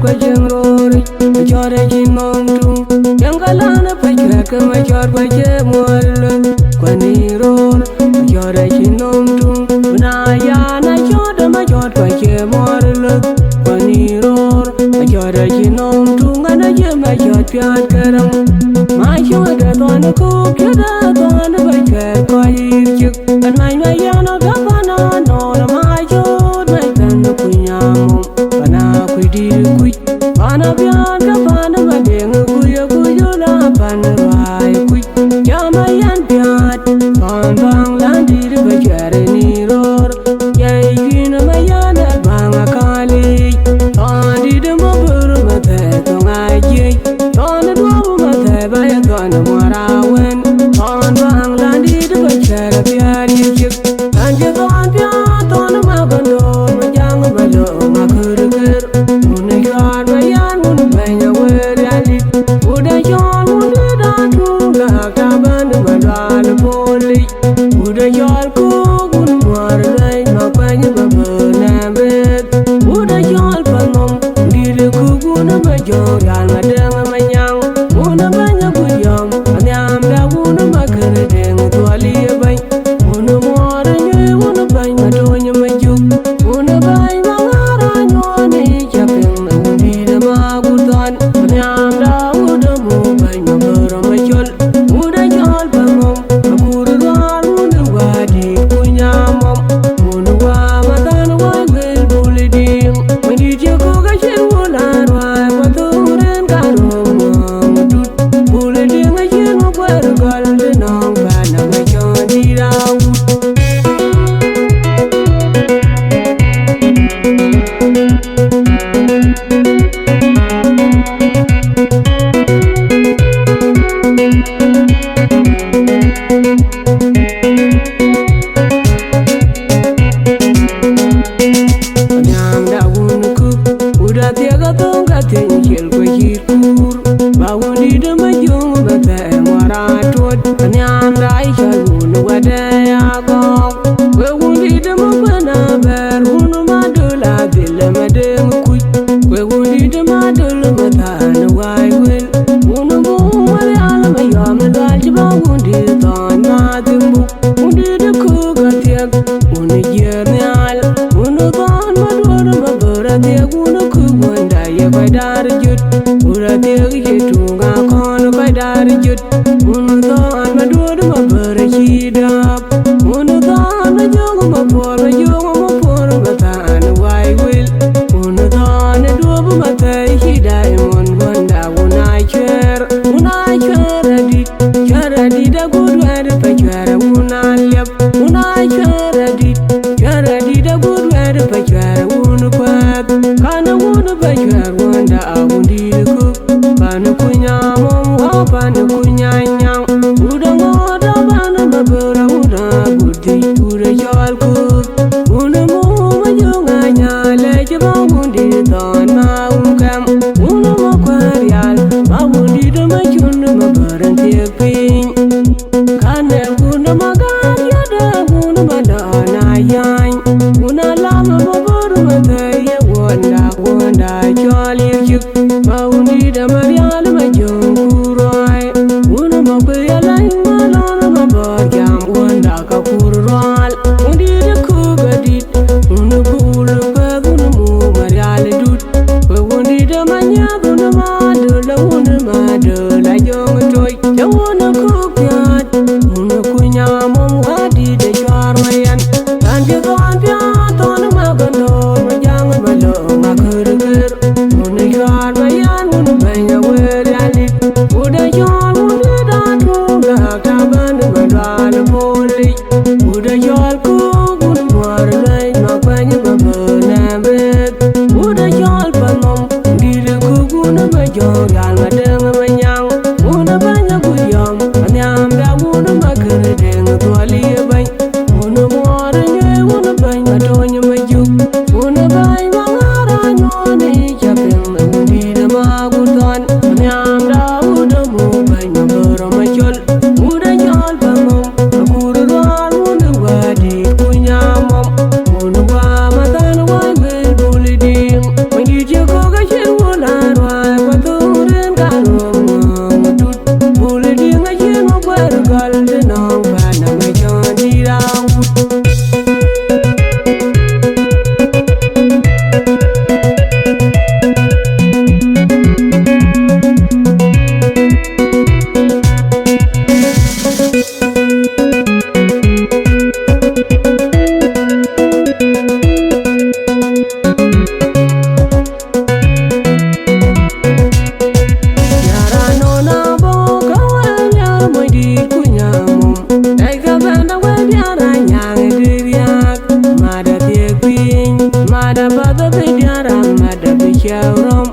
kwa jengrori chore chinontu yangalana pachwa kama chor kwa chemwal kwaniror chore chinontu unayana chode ma chor kwa chemwal kwaniror chore chinontu ngana chema chor pyat karam ma chode ton ko keda ton pachwa kwa yirchuk an mai mai yana gapana no ma chod mai kan kunyamo pana kuidi kui pana byan ka pana badeng kuya kuyula pana bai kui yama yan pyat pan bang landi de bajare ni ror yai kin mayana bang akali tandi de mabor mathei to ngai ton do mathei ba ya ton marawen pan bang landi de bajare pyari chik anje ton pyat ton ma gondo majang balo makur Unayan mayan unbanya werali Udayan unida tunga kaban madal poli Udayan kugun marlay mapanya babanabet Udayan panom dili kugun majoran madang manyang Unabanya kuyam anyam da unamakardeng tuali bay Unamora nyoy unabay madonya majuk Unabay mangaranyoni Magutan, Nyamda, Udamu, by Mabor Mathei, Udayal Bamom, Akuruan, Udawadi, Kunyamom, Unawa, Matan, Wieu, Bulidim, when did you go get your one? I want to run Garum, Bulidim, I hear no better golden on Banamajon, did out. God rom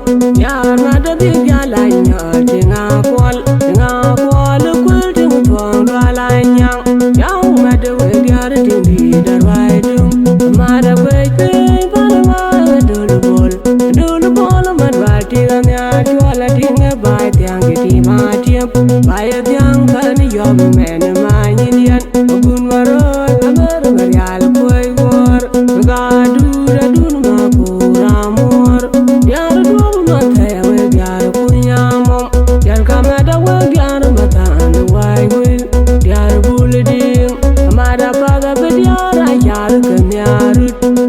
yar ma da di ya la nya tinga kwal kul ting tuang la la nyang yaw ma da we yar ting di dar wai dum ma da we pe ba ma dul bol ma ba ti ga nya chwala ting ba tiang ti ma tiam ba ya tiang kan yom men ma nyin yan gun waro amar marial koi gor ga du da dun ma pura mor yar du ma thai we yar kunya mom yar kama da we yar ma tan wai wil yar bul ding ma da pa ga be yar yar ka nyar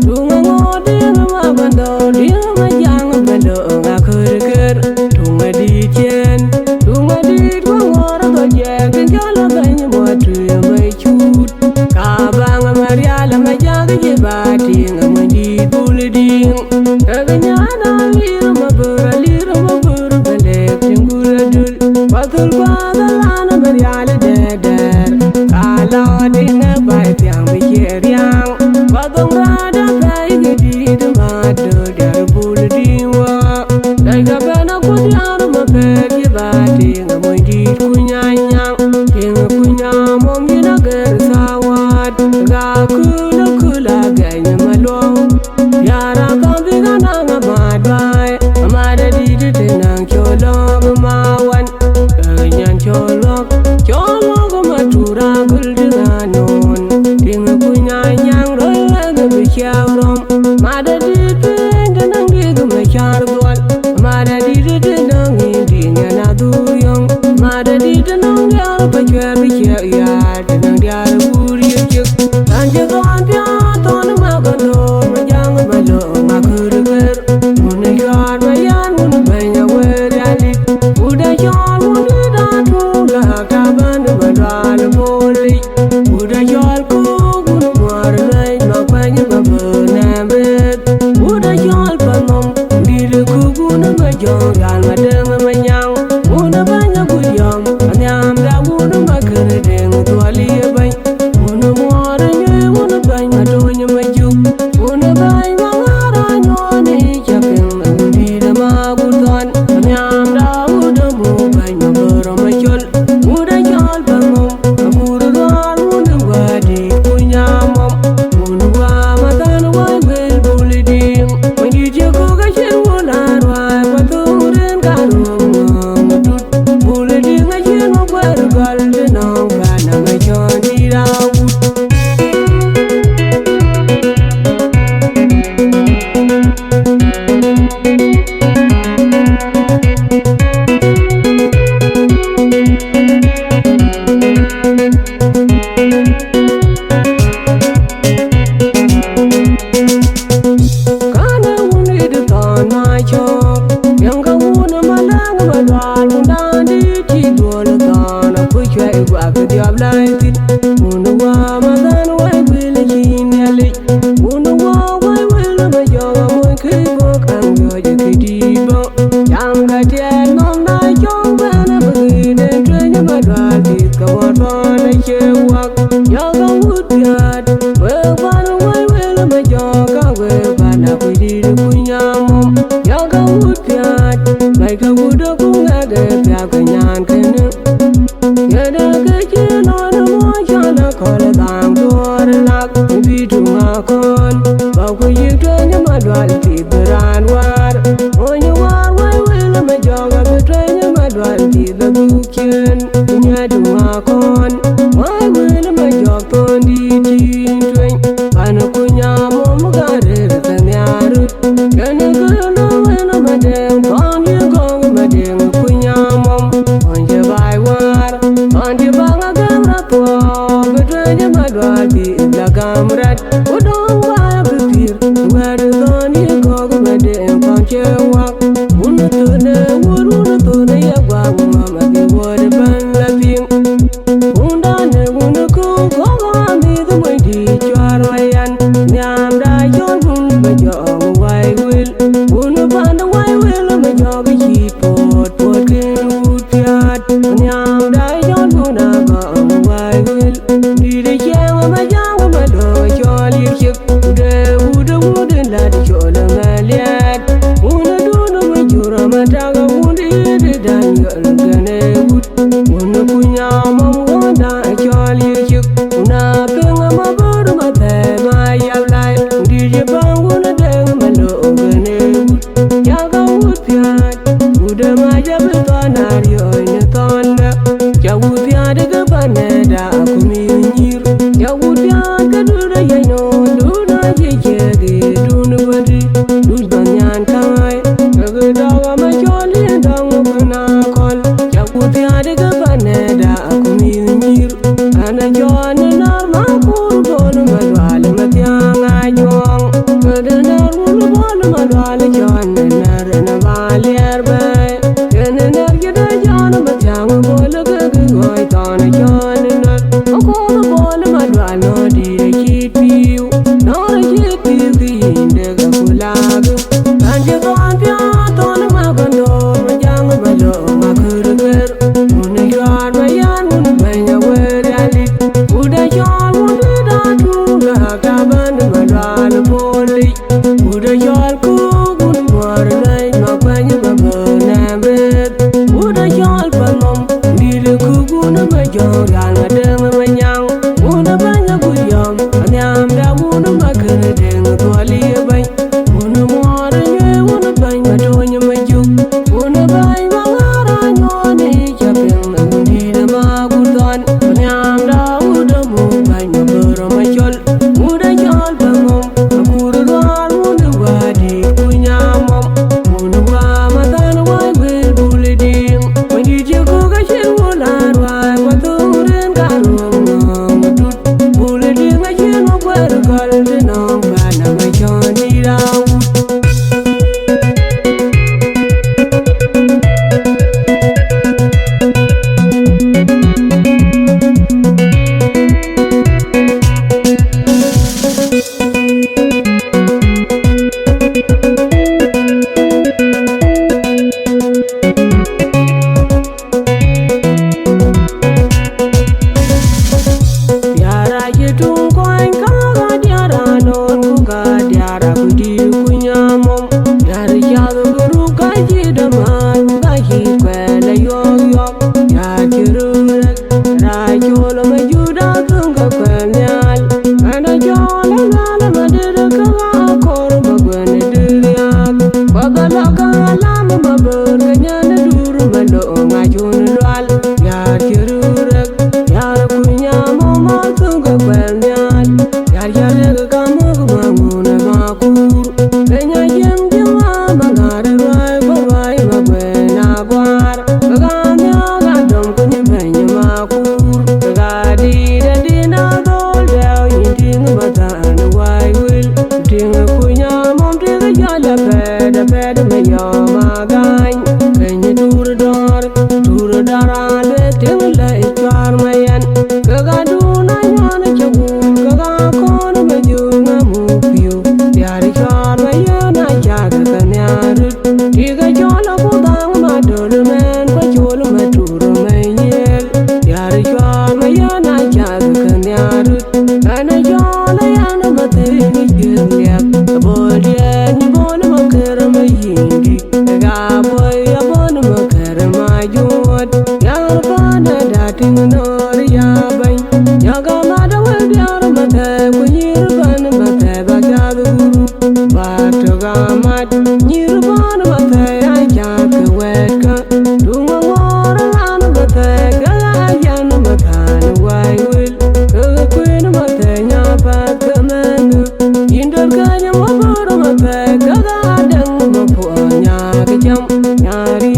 du ma ngo ding ma bando ding ma yang bando ga khur ker du ma di chen du ma di du ngor do je ken jala ben mo tu mai chut ka bang marial ma jag je ba ting ma di bul ding ga nya na lir ma bur bale tingul dul patul kwa da lana marial de der kala ding ba tiang bi yang padong ra da pai ge di de ma do der bul ding wa dai ga ba na ku yar ma pe ge ba ting ma di kunya nyang ting kunya mom ni na ger sawat ga kula ga nya ma lo yara ka bi ga na ga ma dai ma da di de nang cholo ma wan nyan cholo ma tura gul de ga non ting kunya nyang ro ga bi chao rom ma da di de nang ge ga ma char dwal ma da di de nang di nya na du yong ma da di de nang ya pa chwer bi chao ya de nang ya bur ye chik an je gon pya ton ma ga no ma jang ma lo ma khur ker mun yar ma yan mun ba nya we ya li uda yar mun da tu la ka ban ma dal boli uda yar ku gun war lai ma pa nya ma bu na bet uda yar pa mom di le ku gun ma jo ran ma de ma nyang una ba nya ku yom anyam da gun ma ker deng to ali ba una war nya una ba ma do nya ma ju una ba ma ra nyo ni cha pen di da ma gu ton anyam da uda mu ba ma bur ma chol uda chol pa mom abur ran una ba di kunya mom una wa ma tan wa wel bul ding ma di je ko ga chen wala wa pa tu ren ka ru ma tut bul ding a chen ma wer gal de na ba na ma chon di ra kana wuni de ton ma chok yang ka wuna ma lang ma dwal mun da di ti dol ton ku chwe gwa ka diab lai tin wuna wa ma dan wa wil chin ya li wuna wa wil ma jo mo ki bo kan yo je ki di bo yang ga tie nom da chong ba na bu de tre nya ma dwal ti ka wa ton na che wa yo ga wut yat we ba na wa wil ma jo ka we ba na ku di ku nya mom yo ga wut yat mai ka wu do ku nga ge pya ka nyan ke ne ya da ke che no na mo cha na ko la dang do la bi tu ma kon ba ku yi to nya ma dwal ti bran war o nya war wai wil ma jo ga be tre nya ma dwal ti la bu ken nya du ma kon wai wil ma jo ton di tin twen ba na ku nya mom ga re ka nya ru ya na ku no we no ma de kon ye ko ma de ku nya mom on je bai war on je ba ga ga ra to be tre nya ma dwal ti la ga mrat u dong ba be tir wa de don ye ko ma de kon che wa un tu ne wur un tu ne ya gwa ma ma bi wo de ban la ping un da ne un ku ko ga mi de mo di chwar wa yan nyam da yo un ba jo wai wil un ba na wai wil ma jo ga chi pot pot ke ut yat nyam da yo un na ga wai wil di de che ma ja ma do cho li chik de u de la de cho la ma liat un du no daga wundi di Daniel gane wut Una kunya mamwada Chol yirchik Una penga Mabor Mathei ma yablai Dije banguna deng malo gane wut Yaga wut piat Uda ma jabito nario ina tonda Ya wut piat ga baneda akumi Nyiir Ya wut piat ga dura yano Duna jejege duna wadi Dun banyan kai Gaga daga ma choli dang kuna kol Ya wut piat ga baneda akumi Nyiir Ana jona nar ma kur bol malwal matyang anyong Gada nar wul bol malwal jona nar na valer bay Gana nar gida jona matyang bol gaga goy tona jona nar Akol bol malwal no dire chit piu Nora chit piu ki inde ga kulagu Kanje ton pya ton ma kondor Majang malo ma kurger Una yuar mayan un banya wer yalit Uda yol uda da tunga kaban malwal poli Uda yol kugun war nai ma banya babonamret Uda yol palom dire kugun ma jor yal ma deng manyang Una banya guyam anyam da una ma kere deng toli bany Una mwar nye una bany ma tonya ma juk Una bany ma ngara nyoni chapeng na gundina ma gudon Anyam da uda mu bany ma bero ma chol Uda chol pangom akuru rwar una wadi kunyamom Una wa matan wai gwil buli ding Mandi jiku ka shir wular wai kwa turin karung ngong tut Buli ding a shir ma kwer kol tinong pa na ma choni rawut Yara yitung koin kaga diara non kuga diara kudi kunyamom Yara yadu guru kaji daman kaji kwele yogyok Yar kirurek rajolo majuda kunga kwenyal Ana jolo lala madira kaga akor magwene diryak Bagala kala mabur kanyana duru malo ngajun lwal Yar kirurek yar kunyamom kunga kwenyal Yar yar kamug mamuna makur Kenya jem jema magare rwai bawai magwena gwar Kaganya gadom kunyi benya makur Kagadi da dina dol deo yinting matan wai wil Ting kunyamom tiga jala peda meyo magany Kenya dur dara le ting la ichwar mayan Kagaduna nyana chagur kagakon majunga mupiu Yari chwar mayan achaga kanyarut Tiga chola kudang madol men kwa chola matur mayel Yari chwar mayan achaga kanyarut Kana chola yana matini kirliak Kabodya nyibon makar mayindi Kagaboy abon makar majut Yar pada dating nor yabay Yaga madawal diyar Mathei Kunyir ban Mathei bagyad guru Batoga mat Nyiir ban Mathei ajak wetka Dunga ngora lan Mathei Gaga yan matan wai wil Kaga kwin Mathei nyapat kamenu Yindar kanya Mabor Mathei Kaga adang mapuanya kejam Nyari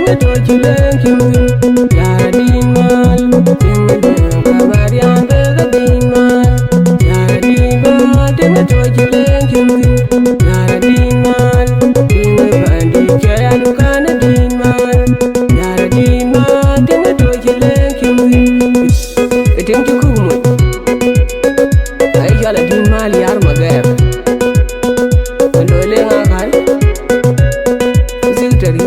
dinga to chilen kimwin yara din mal dinga kamarian dinga din mal yara din mal dinga to chilen kimwin yara din mal dinga bandi kaya dukana din mal yara din mal dinga to chilen kimwin etin kumu ay jala din mal yar magayar lole ngakan ziltari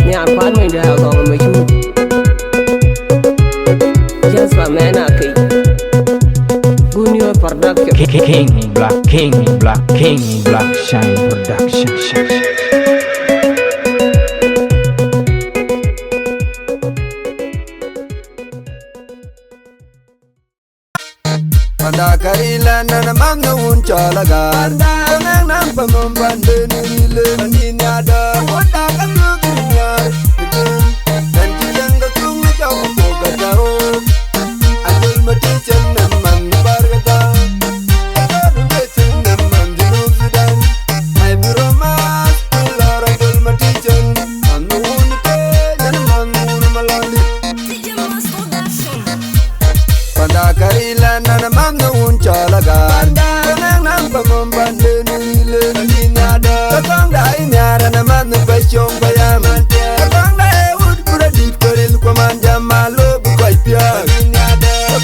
nya pan mai da ga mai chu just for man Akoi Gunyo production King Black Shine production. Pada karila na mamno un cholaga nang nang pamom bande nile nina da wanda kalu dunya dan kijang ga kum jaw ko ga jaw adul mati chen nam man bargata adul chen nam man junub sudan ai buroma lara adul mati chen anun te nan man malani pada karila na mamno un cholaga nang nang pamom bande nile nina da kong dai nyara na mamno pechong bayam kong dai ud pura dit koril kwaman jamalo bukai pia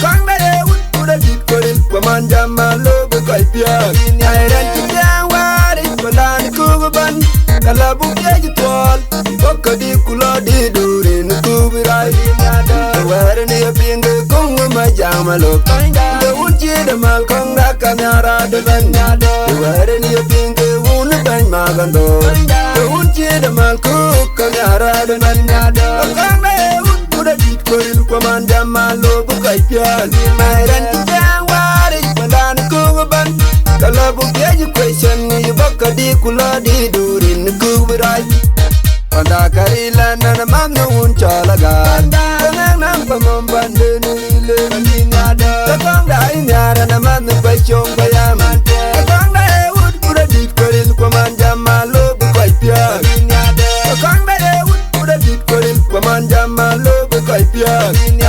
kong dai ud pura dit koril kwaman jamalo bukai pia ai ran tiang wari pandan kuban kala bukya jitwal bokka di kula di durin kubirai wari ni pinga kong ma jamalo de unchi de mal kong da kanyara de ban wari ni pinga un ban magando de unchi de mal ku kanyara de ban kong da un pura dit koril kwaman jamalo bukai pia mai ran tiang wari pandan kuban kala bukya question ni bokka di kula di durin kubirai pada karila na mamno un cholaga nang nang pamom bande nile nina da kong dai nyara na mamno pechong bayam kong dai ud pura dit koril kwaman jamalo bukai pia kong dai ud pura dit koril kwaman jamalo bukai pia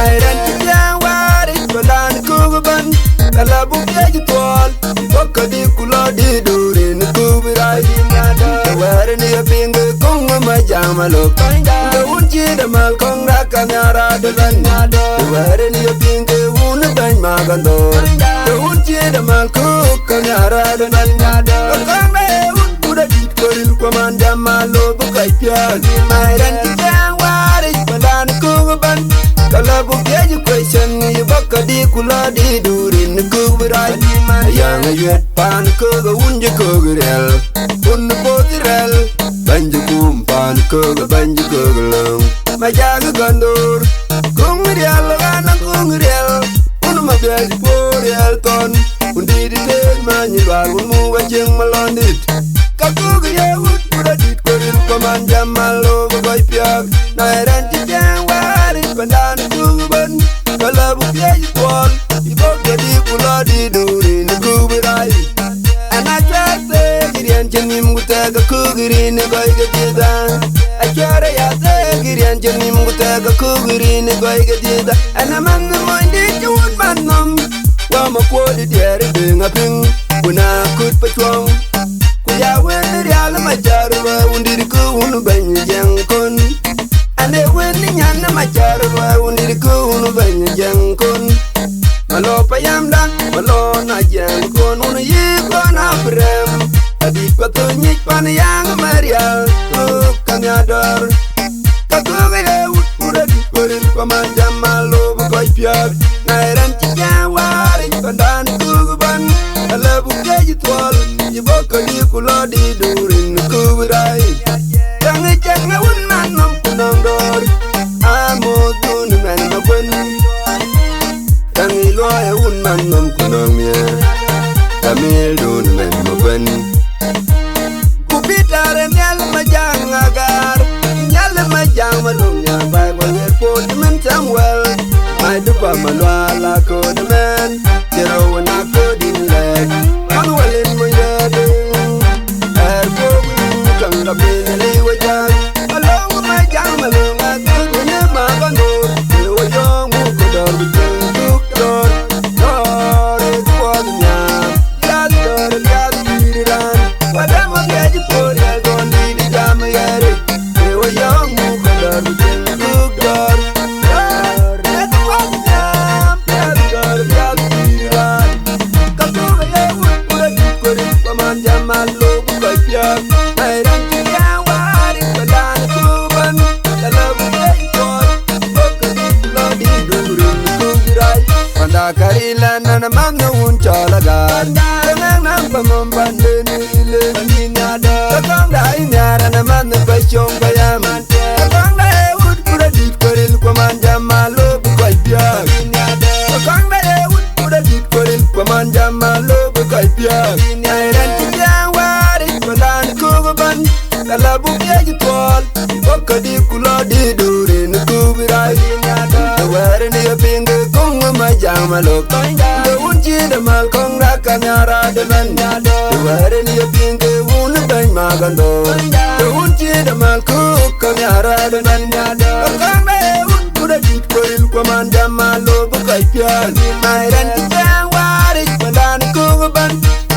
ai ran tiang wari pandan kuban kala bukya jitwal bokka di kula di durin kubirai wari ni pinga kong ma jamalo de unchi de mal kong da kanyara de ban wari ni pinga un ban magando de unchi de mal ku kanyara de ban kong da un pura dit koril kwaman jamalo bukai pia mai ran tiang wari pandan kuban kala bukya question ni bokka di kula di durin kubirai yang yet pan ko ga unje ko grel un potirel banju kumpan ko ga banju ko long majaga gandur kungriel gana kungriel un mabel poriel ton undi di ten manilwal un mu wajeng malondit ka ko ga yewut pura dit koril koman jamalo boy piak na ran ti jang wari pandan kuban kala bukya yitwal ibokya di kula di durin kubirai ana chase girian jenim gutaga kugirin goy ga dida achara ya se girian jenim gutaga kugirin goy ga dida ana man moindi chun manam wa ma kwodi diere dinga ping kuna kut pachong kuya wen real ma jarwa undir ku unu ban jankon ane wen nyan ma jarwa undir ku unu ban jankon malo payamda malo na jankon unu yi kona brem adi pato nyik pan yang marial kanyador kakuge pura di koril pamanja malo boy piak nairan chawari pandan kuban ala buke jitwal yiboko di kulo di durin kubirai jange un manam kunong dor amo dun man mabun tangi loya un manam kunong mia tamil dun man mabun kupitare nyal majang agar nyal majang malungnya bai boler pot men samwel mai dupa malwala ko de men jero na ko din leg kan walen mo yade er ko kan la bin li wajang ala karila nana manu unchalaga Nang nang pamambande nile Nada Kakanda inyara na manu pachong kayam Kakanda eud kuda dit koril kwa manja malo bukai piak Kakanda eud kuda dit koril kwa manja malo bukai piak Airan kujang waris madan kubaban Kala bukya jitwal Baka di kula di durin kubirai Wari ni pinga kunga majang malok The unchi the mal kong raka nyara de man Wari ni pinga una bang magando The unchi the mal kuka nyara de man Kakang me un kuda dit koril kwa manja malo bukai pian Airan kijang waris madan kubaban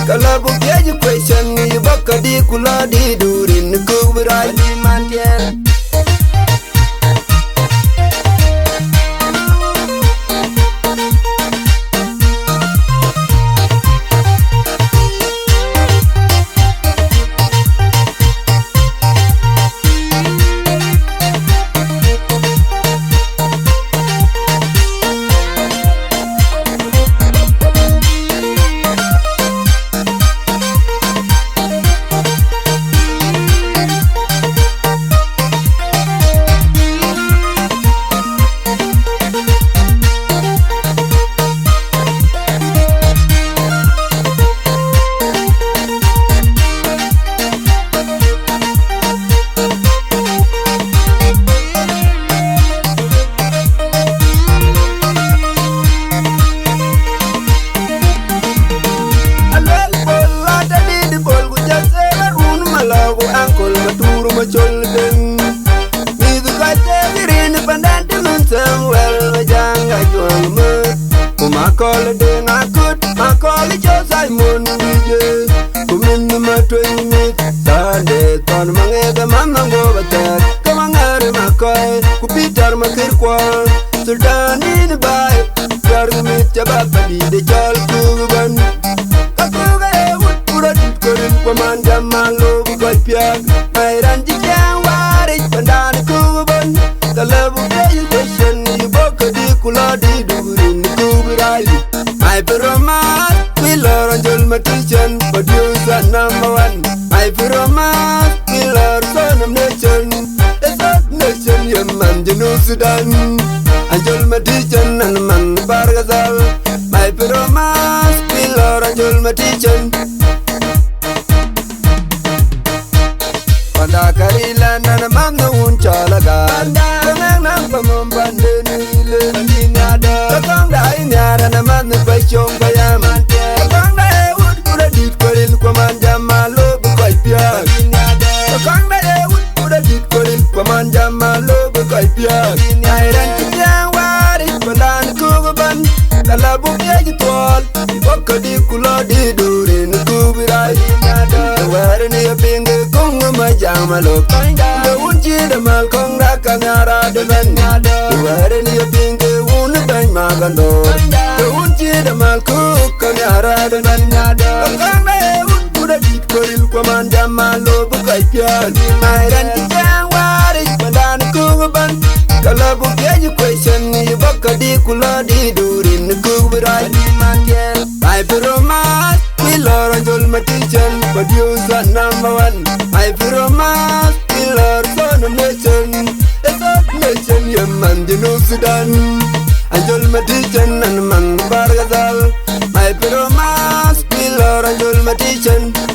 Kala bukya ju question ni baka di kula di durin kubirai mantian Akol ding akut, akol Gieu Simon DJ. Kumin matwing mit, sade ton mangega manango batet. Kamangare makoy, kupitar makir kwal. Sultani ni bay, kar mit jabak padi de Chol kuban. Kakuga ewut kurat korin kwaman jamalo bukai piak. Airan jijang waris pandan kuban. Talabu kayu question ni boka di kula di durin kubirai. My pyroman, we learn Jol Matichan, producer #1. My pyroman, we learn son of nation, the South nation, Yemen, South Sudan, and Jol Matichan and Man Bargazal. My pyroman, we learn Jol Matichan. Panda Karila nana manu unchalaga Nang pamambande nile Kakanda inyara na manu pachong kayam Kakanda eud kuda dit koril kwa manja malo bukai piak Kakanda eud kuda dit koril kwa manja malo bukai piak Airan kijang waris pandan kubaban Kala bukya jitwal Baka di kula di durin kubirai Wari ni pinga kunga majang malok The unchi the mal kong raka nyara de man Wari ni pinga una bang magando The unchi the mal kuka nyara de man Kakang me un kuda dit koril kwa manja malo bukai pian Airan kijang waris pandan kubaban Kala bukya ju question ni baka di kula di durin kubirai My pyroman, we learn Jol Matichan, producer #1. My pyroman, we learn son of nation, the South nation, Yemen, South Sudan, and Jol Matichan and Man Bargazal. My pyroman, we learn Jol Matichan.